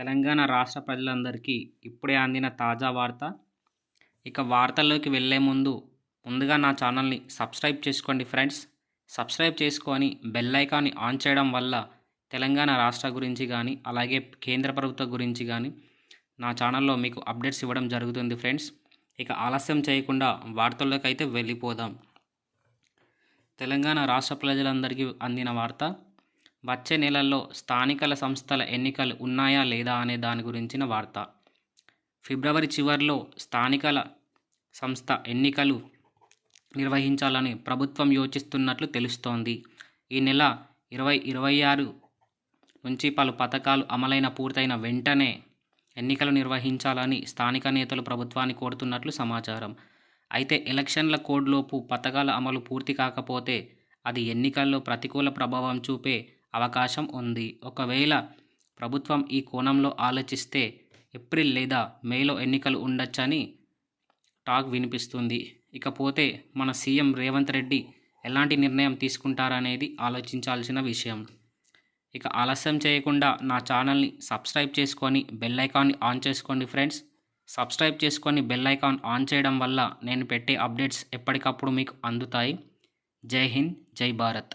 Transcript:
తెలంగాణ రాష్ట్ర ప్రజలందరికీ ఇప్పుడే అందిన తాజా వార్త. ఇక వార్తల్లోకి వెళ్ళే ముందుగా నా ఛానల్ని సబ్స్క్రైబ్ చేసుకోండి ఫ్రెండ్స్. సబ్స్క్రైబ్ చేసుకొని బెల్ ఐకాన్ని ఆన్ చేయడం వల్ల తెలంగాణ రాష్ట్ర గురించి కానీ అలాగే కేంద్ర ప్రభుత్వం గురించి కానీ నా ఛానల్లో మీకు అప్డేట్స్ ఇవ్వడం జరుగుతుంది ఫ్రెండ్స్. ఇక ఆలస్యం చేయకుండా వార్తల్లోకి అయితే వెళ్ళిపోదాం. తెలంగాణ రాష్ట్ర ప్రజలందరికీ అందిన వార్త. వచ్చే నెలల్లో స్థానికల సంస్థల ఎన్నికలు ఉన్నాయా లేదా అనే దాని గురించిన వార్త. ఫిబ్రవరి చివరిలో స్థానికల సంస్థ ఎన్నికలు నిర్వహించాలని ప్రభుత్వం యోచిస్తున్నట్లు తెలుస్తోంది. ఈ నెల 26 నుంచి పలు పథకాలు అమలైన పూర్తయిన వెంటనే ఎన్నికలు నిర్వహించాలని స్థానిక నేతలు ప్రభుత్వాన్ని కోరుతున్నట్లు సమాచారం. అయితే ఎలక్షన్ల కోడ్లోపు పథకాల అమలు పూర్తి కాకపోతే అది ఎన్నికల్లో ప్రతికూల ప్రభావం చూపే అవకాశం ఉంది. ఒకవేళ ప్రభుత్వం ఈ కోణంలో ఆలోచిస్తే ఏప్రిల్ లేదా మేలో ఎన్నికలు ఉండొచ్చని టాక్ వినిపిస్తుంది. ఇకపోతే మన సీఎం రేవంత్ రెడ్డి ఎలాంటి నిర్ణయం తీసుకుంటారనేది ఆలోచించాల్సిన విషయం. ఇక ఆలస్యం చేయకుండా నా ఛానల్ని సబ్స్క్రైబ్ చేసుకొని బెల్ ఐకాన్ని ఆన్ చేసుకోండి ఫ్రెండ్స్. సబ్స్క్రైబ్ చేసుకొని బెల్ ఐకాన్ ఆన్ చేయడం వల్ల నేను పెట్టే అప్డేట్స్ ఎప్పటికప్పుడు మీకు అందుతాయి. జై హింద్, జై భారత్.